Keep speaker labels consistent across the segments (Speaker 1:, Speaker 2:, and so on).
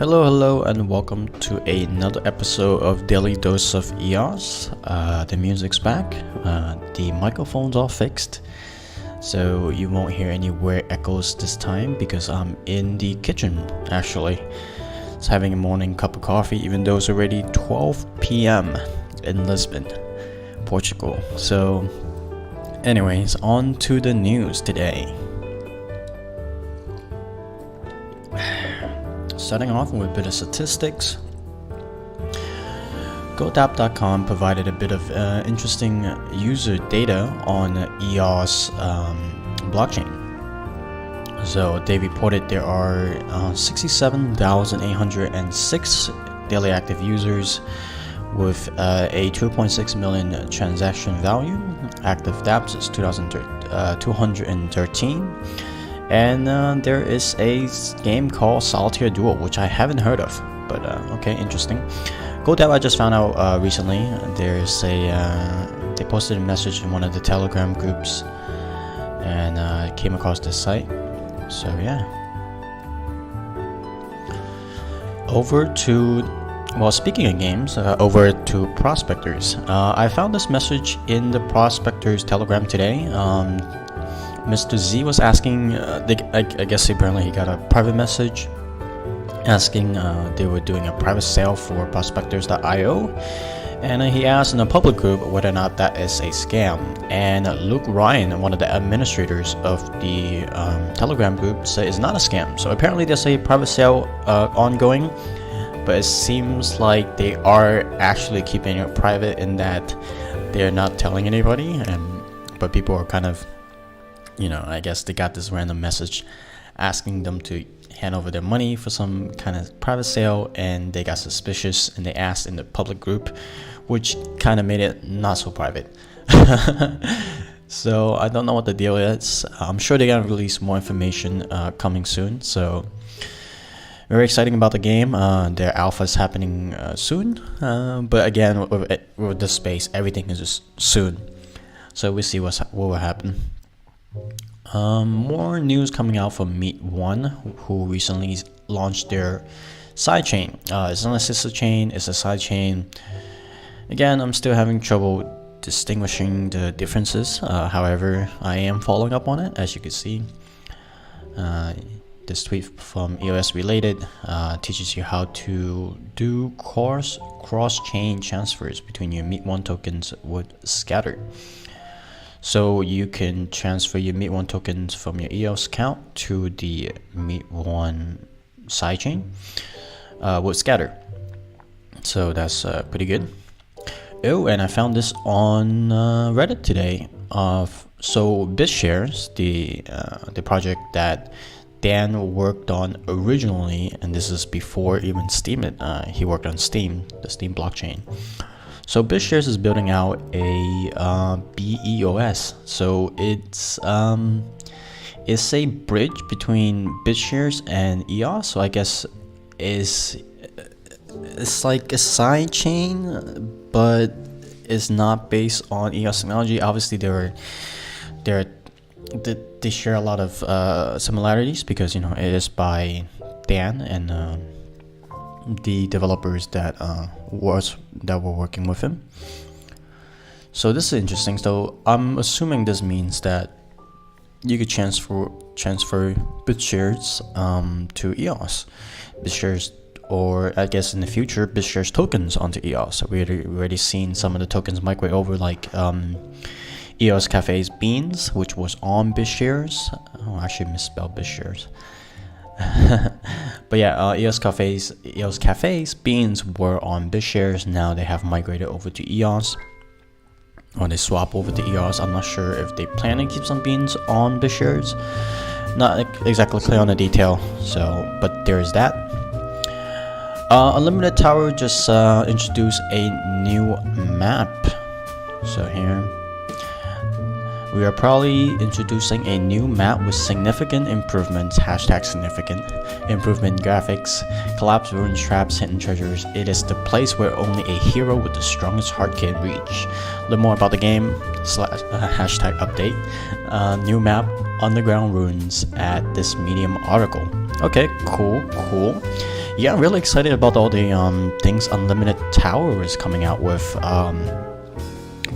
Speaker 1: Hello, and welcome to another episode of Daily Dose of EOS. The music's back, the microphones are fixed, so you won't hear any weird echoes this time because I'm in the kitchen actually. It's having a morning cup of coffee, even though it's already 12 p.m. in Lisbon, Portugal. So, anyways, on to the news today. Starting off with a bit of statistics, GoDap.com provided a bit of interesting user data on EOS blockchain. So they reported there are 67,806 daily active users with a 2.6 million transaction value. Active dApps is 213. And there is a game called Solitaire Duel, which I haven't heard of, but okay, interesting. GoDap, I just found out recently. There's they posted a message in one of the Telegram groups, and came across this site. So yeah. Speaking of games, over to Prospectors. I found this message in the Prospectors Telegram today. Mr. Z was asking, I guess apparently he got a private message asking they were doing a private sale for prospectors.io, and he asked in a public group whether or not that is a scam. And Luke Ryan, one of the administrators of the Telegram group, said it's not a scam. So apparently there's a private sale ongoing, but it seems like they are actually keeping it private in that they're not telling anybody, but people are kind of, I guess they got this random message asking them to hand over their money for some kind of private sale, and they got suspicious and they asked in the public group, which kind of made it not so private. So I don't know what the deal is. I'm sure they're gonna release more information coming soon. So very exciting about the game. Their alpha is happening soon, but again with this space, everything is just soon. So we'll see what will happen. More news coming out from Meet1, who recently launched their sidechain. It's not a sister chain, it's a sidechain. Again, I'm still having trouble distinguishing the differences. However, I am following up on it, as you can see. This tweet from EOS Related teaches you how to do cross-chain transfers between your Meet1 tokens with Scatter. So you can transfer your Meet1 tokens from your EOS account to the Meet1 sidechain with Scatter. So that's pretty good. Oh, and I found this on Reddit today. So BitShares, the project that Dan worked on originally, and this is before even Steam. He worked on Steam, the Steam blockchain. So BitShares is building out a EOS. So it's a bridge between BitShares and EOS. So I guess it's like a side chain, but it's not based on EOS technology. Obviously, they share a lot of similarities because it is by Dan and the developers that were working with him. So this is interesting. So I'm assuming this means that you could transfer BitShares to EOS, BitShares, or I guess in the future BitShares tokens onto EOS. So we already seen some of the tokens migrate over, like EOS Cafe's Beans, which was on BitShares. Oh, I actually misspelled BitShares. But yeah, EOS Cafe's Beans were on BitShares. Now they have migrated over to EOS, or they swap over to EOS. I'm not sure if they plan to keep some Beans on BitShares. Not exactly clear on the detail. So, but there's that. Unlimited Tower just introduced a new map. So here we are proudly introducing a new map with significant improvements, #significant improvement graphics, collapsed ruins, traps, hidden treasures. It is the place where only a hero with the strongest heart can reach. Learn more about the game, #update, new map, underground ruins at this Medium article. Okay, cool. yeah, I'm really excited about all the things Unlimited Tower is coming out with.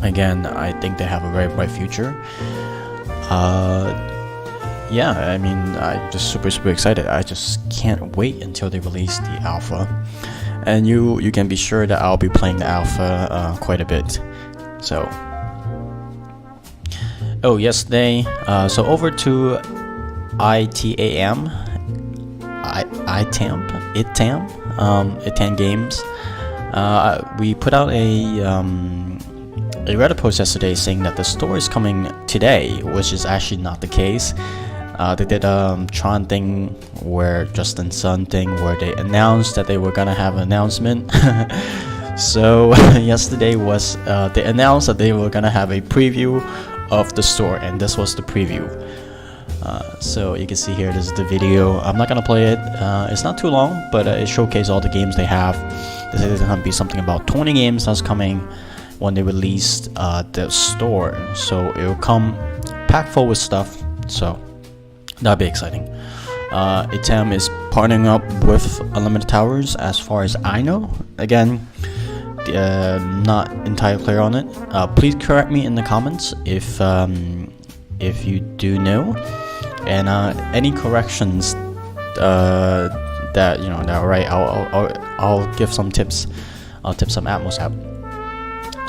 Speaker 1: Again, I think they have a very bright future. Yeah, I mean, I'm just super excited. I just can't wait until they release the alpha, and you can be sure that I'll be playing the alpha quite a bit. So, yesterday, so over to ITAM Games. We put out a Reddit post yesterday saying that the store is coming today, which is actually not the case. They did a Tron thing where Justin Sun thing where they announced that they were gonna have an announcement. So yesterday was they announced that they were gonna have a preview of the store, and this was the preview. So you can see here, this is the video. I'm not gonna play it. It's not too long, but it showcases all the games they have. They said there's gonna be something about 20 games that's coming when they released the store. So it'll come packed full with stuff. So that'll be exciting. ITAM is partnering up with Unlimited Towers, as far as I know. Again, not entirely clear on it. Please correct me in the comments if you do know, and any corrections that that are right. I'll give some tips. I'll tip some Atmos out.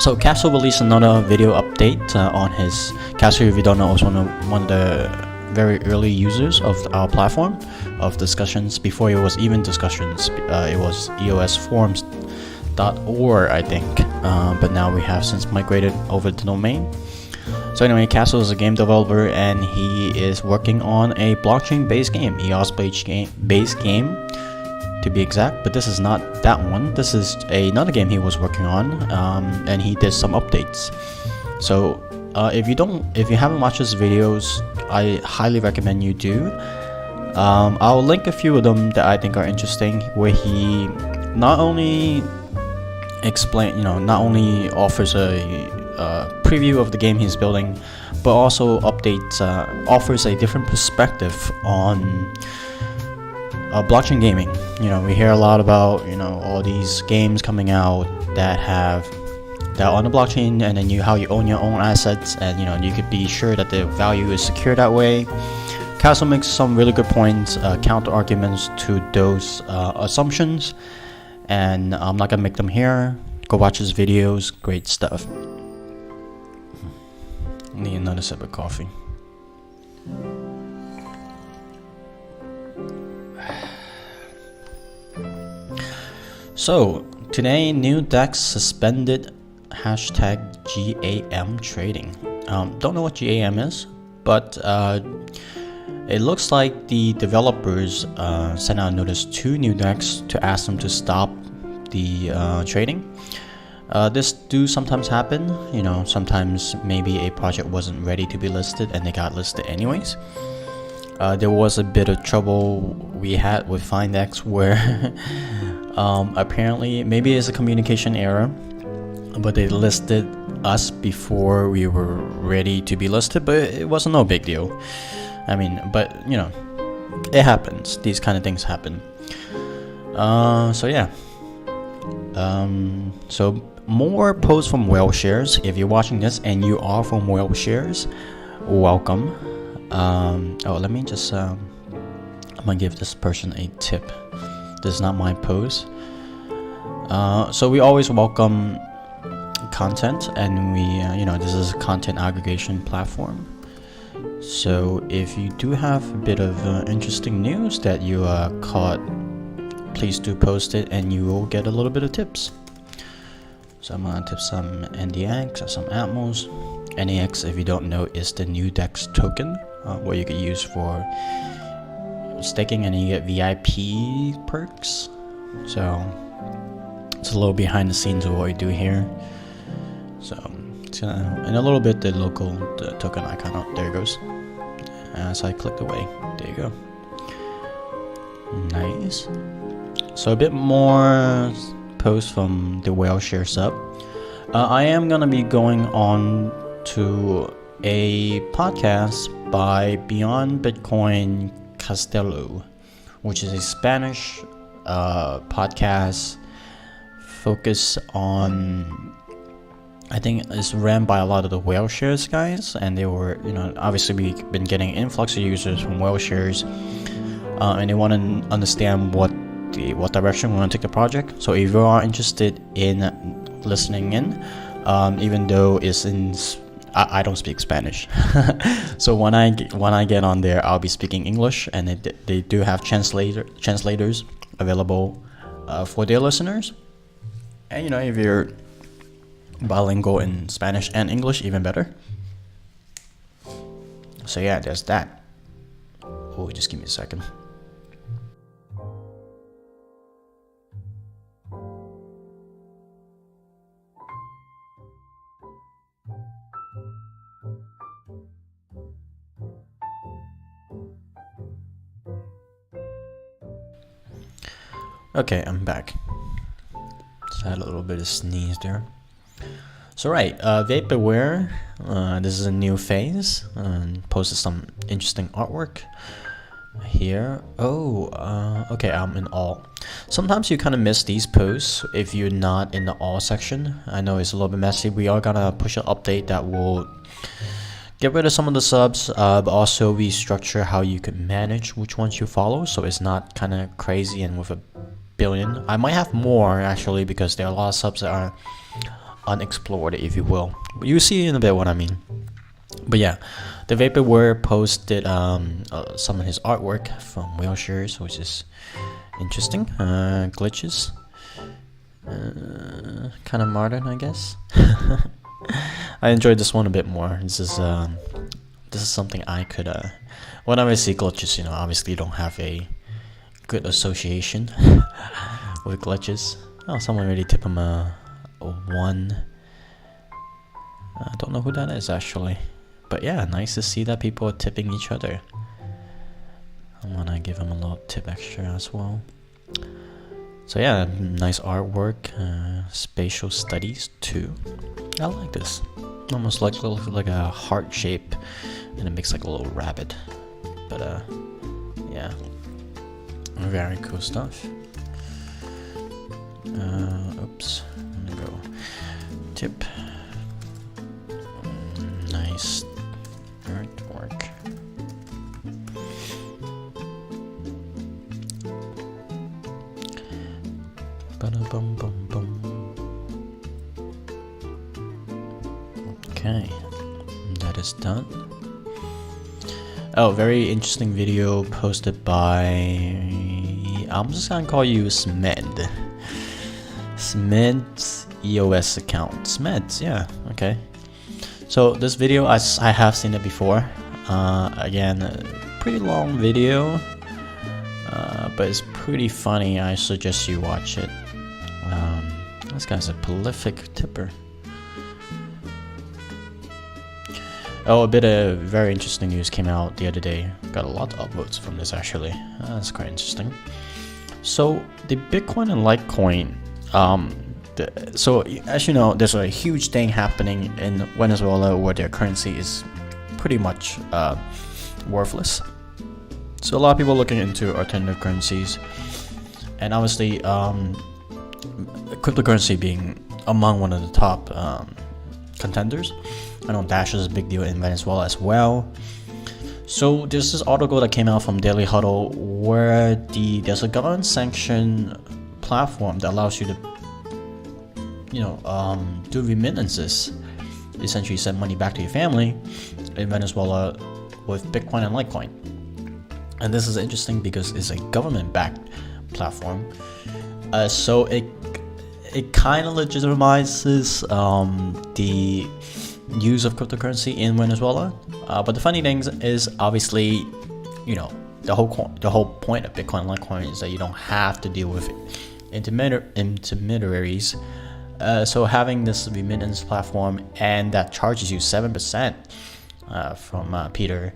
Speaker 1: So Castle released another video update on his. Castle, if you don't know, was one of the very early users of our platform of Discussions. Before it was even Discussions, it was EOS Forums.org, I think, but now we have since migrated over the domain. So anyway, Castle is a game developer, and he is working on a blockchain-based game, EOS-based game to be exact. But this is not that one. This is another game he was working on, and he did some updates. So if you haven't watched his videos, I highly recommend you do. I'll link a few of them that I think are interesting, where he not only offers a preview of the game he's building, but also offers a different perspective on blockchain gaming. We hear a lot about all these games coming out that are on the blockchain, and then how you own your own assets, and you could be sure that the value is secure that way. Castle makes some really good points, counter arguments to those assumptions, and I'm not gonna make them here. Go watch his videos. Great stuff. Need another sip of coffee. So today, new DEX suspended #GAM trading. Don't know what GAM is, but it looks like the developers sent out a notice to new DEX to ask them to stop the trading. This do sometimes happen. Sometimes maybe a project wasn't ready to be listed and they got listed anyways. There was a bit of trouble we had with Findex where apparently maybe it's a communication error, but they listed us before we were ready to be listed, but it wasn't no big deal. I mean, but it happens. These kind of things happen. So yeah. So more posts from Whale Shares. If you're watching this and you are from Whale Shares, welcome. Let me just I'm gonna give this person a tip. This is not my post. So we always welcome content, and we this is a content aggregation platform. So if you do have a bit of interesting news that you caught, please do post it, and you will get a little bit of tips. So I'm gonna tip some NDX or some Atmos. NAX, if you don't know, is the new DEX token, what you could use for staking, and you get VIP perks. So it's a little behind the scenes of what we do here. So in a little bit, the token icon, oh, there it goes. As I clicked away, there you go. Nice. So a bit more posts from the Whale Share sub. I am gonna be going on to a podcast by Beyond Bitcoin Castello, which is a Spanish podcast focus on, I think it's ran by a lot of the whale shares guys, and they were, obviously we've been getting influx of users from whale shares, and they want to understand what direction we want to take the project. So if you are interested in listening in, even though it's in, I don't speak Spanish, so when I get on there, I'll be speaking English, and they do have translators available for their listeners. And if you're bilingual in Spanish and English, even better. So yeah, there's that. Oh, just give me a second. Okay, I'm back. Just had a little bit of sneeze there. So right, vaporware. This is a new phase. Posted some interesting artwork here. Okay, I'm in all. Sometimes you kind of miss these posts if you're not in the all section. I know it's a little bit messy. We are gonna push an update that will get rid of some of the subs, but also restructure how you can manage which ones you follow, so it's not kind of crazy and with a billion. I might have more actually, because there are a lot of subs that are unexplored, if you will. But you'll see in a bit what I mean. But yeah, the vaporware posted some of his artwork from whale shares, which is interesting. Glitches, kind of modern, I guess. I enjoyed this one a bit more. This is something I could whenever I see glitches, obviously you don't have a good association with glitches. Oh, someone already tipped him a 1. I don't know who that is actually, but yeah, nice to see that people are tipping each other. I'm gonna give him a little tip extra as well. So yeah, nice artwork. Spatial studies too. I like this. Almost like a heart shape, and it makes like a little rabbit. But yeah, very cool stuff. Oops, I'm gonna go tip. Nice artwork. Bum bum bum. Okay, that is done. Oh, very interesting video posted by, I'm just gonna call you Smed. Smed's EOS account. Smed's, yeah, okay. So this video, I have seen it before. Again, pretty long video, but it's pretty funny. I suggest you watch it. This guy's a prolific tipper. Oh, a bit of very interesting news came out the other day. Got a lot of upvotes from this actually. That's quite interesting. So the Bitcoin and Litecoin, so as you know, there's a huge thing happening in Venezuela where their currency is pretty much worthless. So a lot of people are looking into alternative currencies, and obviously cryptocurrency being among one of the top contenders. I know Dash is a big deal in Venezuela as well. So there's this article that came out from Daily Huddle where there's a government sanctioned platform that allows you to do remittances, essentially send money back to your family in Venezuela with Bitcoin and Litecoin. And this is interesting because it's a government-backed platform, so it kind of legitimizes the use of cryptocurrency in Venezuela. But the funny thing is, obviously, the whole point of Bitcoin and Litecoin is that you don't have to deal with intermediaries. So having this remittance platform, and that charges you 7% from Peter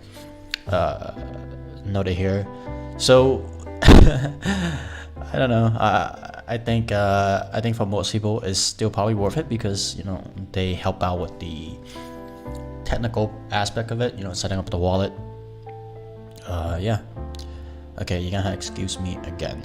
Speaker 1: noted here. So I don't know. I think for most people it's still probably worth it because they help out with the technical aspect of it. Setting up the wallet. Yeah. Okay, you're gonna excuse me again.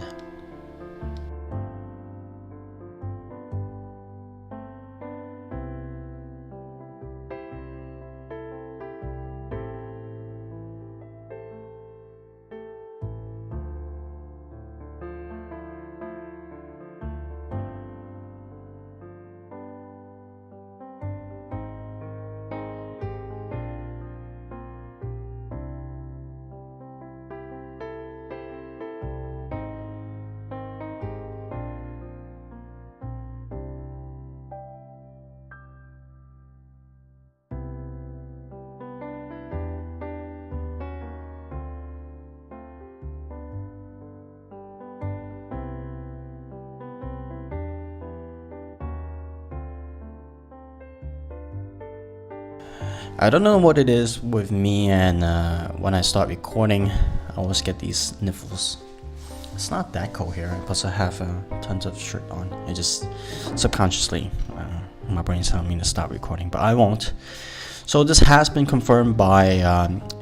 Speaker 1: I don't know what it is with me, and when I start recording, I always get these sniffles. It's not that cold here, plus I have tons of shirt on. It just subconsciously, my brain's telling me to stop recording, but I won't. So this has been confirmed by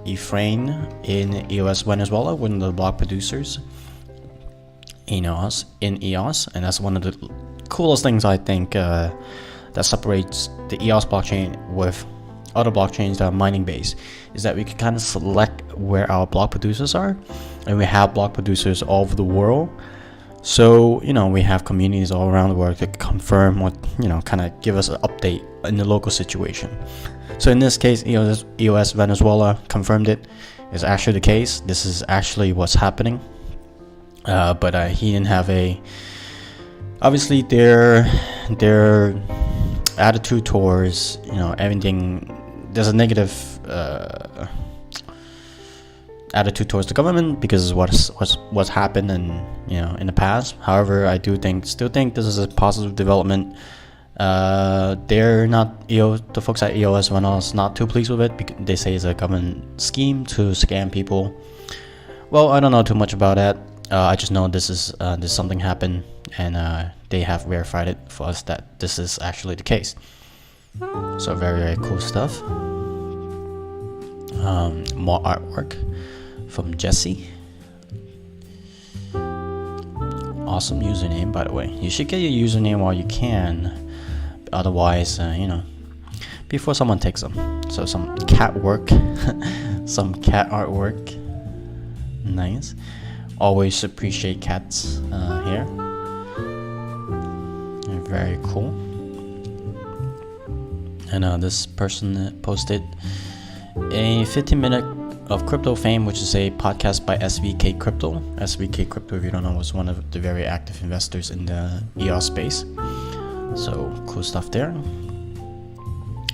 Speaker 1: Efrain in EOS Venezuela, one of the block producers in EOS, and that's one of the coolest things I think that separates the EOS blockchain with other blockchains that are mining based, is that we can kind of select where our block producers are, and we have block producers all over the world. So we have communities all around the world that confirm what, kind of give us an update in the local situation. So in this case, EOS Venezuela confirmed it. It's actually the case. This is actually what's happening. But he didn't have obviously their attitude towards everything. There's a negative attitude towards the government because of what's happened in the past. However, I still think this is a positive development. They're not the folks at EOS are not too pleased with it because they say it's a government scheme to scam people. Well, I don't know too much about that. I just know this something happened, and they have verified it for us that this is actually the case. So very, very cool stuff. More artwork from Jesse. Awesome username, by the way. You should get your username while you can. Otherwise, before someone takes them. So some cat work, some cat artwork. Nice. Always appreciate cats here. Very cool. And this person posted a 15-minute of crypto fame, which is a podcast by SVK Crypto. SVK Crypto, if you don't know, was one of the very active investors in the EOS space. So cool stuff there.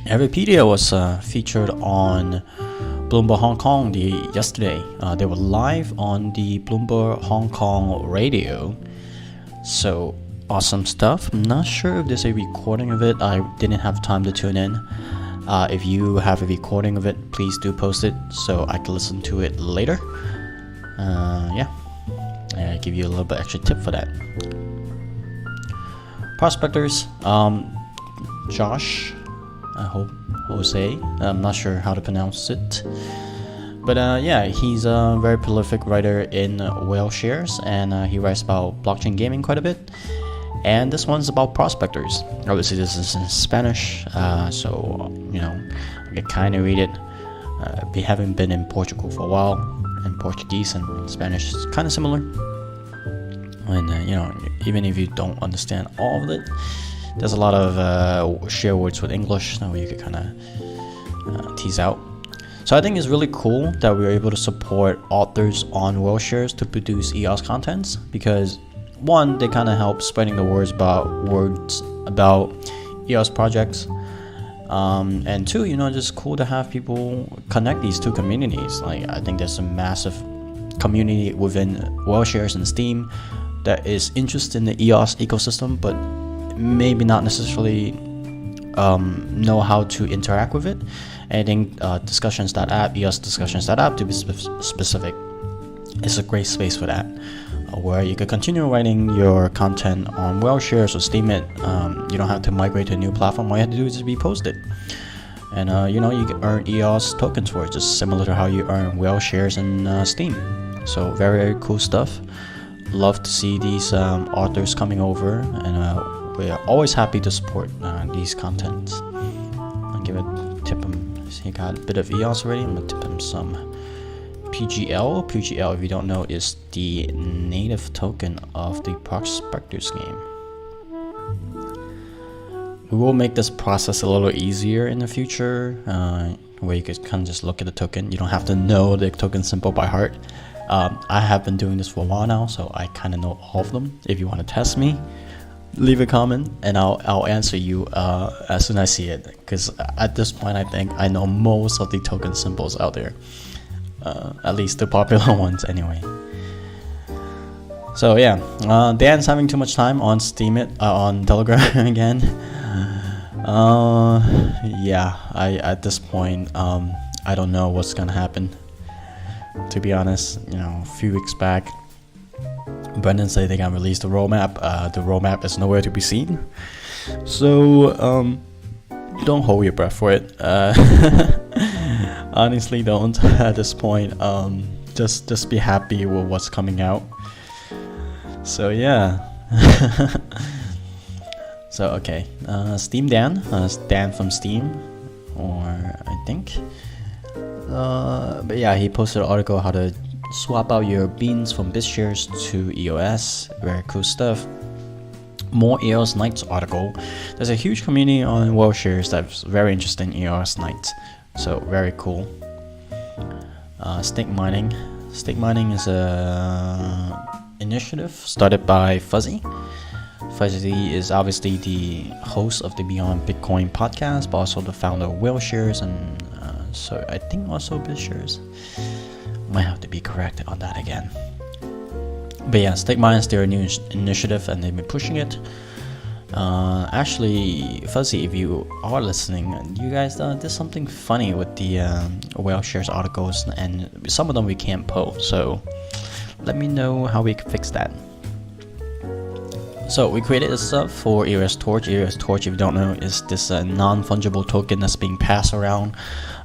Speaker 1: Everpedia was featured on Bloomberg Hong Kong yesterday. They were live on the Bloomberg Hong Kong radio. So awesome stuff. I'm not sure if there's a recording of it. I didn't have time to tune in. If you have a recording of it, please do post it so I can listen to it later. I give you a little bit extra tip for that. Prospectors, Josh, I hope Jose. I'm not sure how to pronounce it, but he's a very prolific writer in whale shares, and he writes about blockchain gaming quite a bit. And this one's about prospectors. Obviously, this is in Spanish, so I can kind of read it. We haven't been in Portugal for a while, and Portuguese and Spanish is kind of similar. And even if you don't understand all of it, there's a lot of share words with English that you could kind of tease out. So I think it's really cool that we're able to support authors on whale shares to produce EOS contents, because one, they kind of help spreading the words about EOS projects, and two, just cool to have people connect these two communities. Like, I think there's a massive community within whale shares and Steam that is interested in the EOS ecosystem, but maybe not necessarily know how to interact with it. And I think Discussions.app, EOS Discussions.app to be specific, is a great space for that, where you can continue writing your content on whale shares or Steam it. You don't have to migrate to a new platform. All you have to do is repost it, and you can earn EOS tokens for it, just similar to how you earn whale shares in Steam. So very, very cool stuff. Love to see these authors coming over, and we are always happy to support these contents. I'll tip him. He got a bit of EOS already. I'm gonna tip him some PGL. PGL, if you don't know, is the native token of the Prospectors game. We will make this process a little easier in the future, where you could kind of just look at the token. You don't have to know the token symbol by heart. I have been doing this for a while now, so I kind of know all of them. If you want to test me, leave a comment and I'll answer you as soon as I see it, because at this point I think I know most of the token symbols out there, at least the popular ones anyway. So yeah, Dan's having too much time on Steam on Telegram again. Yeah, I at this point, I don't know what's gonna happen. To be honest, a few weeks back, Brendan said they can release the roadmap. The roadmap is nowhere to be seen. So, don't hold your breath for it. Honestly, don't at this point. Just be happy with what's coming out. So yeah. So okay, Steam Dan, Dan from Steam, or I think. But yeah, he posted an article how to swap out your beans from BitShares to EOS. Very cool stuff. More EOS Nights article. There's a huge community on WorldShares that's very interested in EOS Nights. So very cool. Stake mining. Stake mining is a initiative started by Fuzzy. Fuzzy is obviously the host of the Beyond Bitcoin podcast, but also the founder of WorldShares, and so I think also BitShares. Might have to be corrected on that again. But yeah, Stake Mine is their new initiative, and they've been pushing it. Actually, Fuzzy, if you are listening, you guys did something funny with the WorldShares articles, and some of them we can't post. So let me know how we can fix that. So we created this stuff for EOS Torch. EOS Torch, if you don't know, is this non-fungible token that's being passed around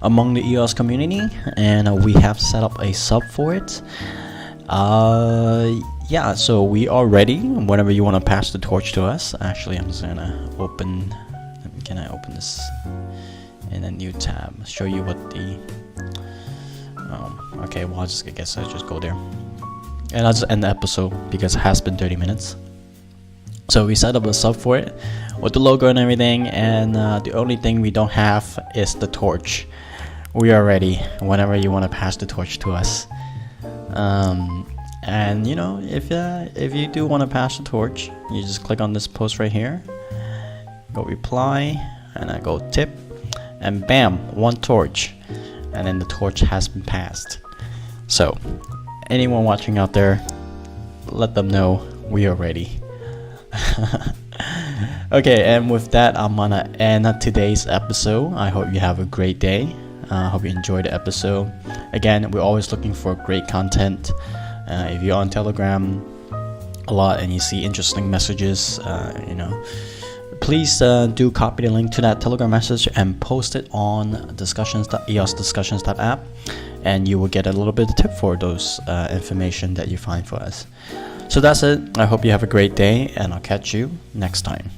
Speaker 1: among the EOS community, and we have set up a sub for it. Yeah, so we are ready whenever you want to pass the torch to us. Actually, I'm just gonna open. Can I open this in a new tab? Show you what the. Okay, well, I guess I'll just go there, and I'll just end the episode because it has been 30 minutes. So we set up a sub for it with the logo and everything, and the only thing we don't have is the torch. We are ready whenever you want to pass the torch to us. And if you do want to pass the torch, you just click on this post right here, go reply, and I go tip, and bam, one torch, and then the torch has been passed. So anyone watching out there, let them know we are ready. Okay, and with that, I'm gonna end today's episode. I hope you have a great day. I hope you enjoyed the episode. Again, we're always looking for great content. If you're on Telegram a lot and you see interesting messages, please do copy the link to that Telegram message and post it on EOSDiscussions.app, and you will get a little bit of tip for those information that you find for us. So that's it. I hope you have a great day, and I'll catch you next time.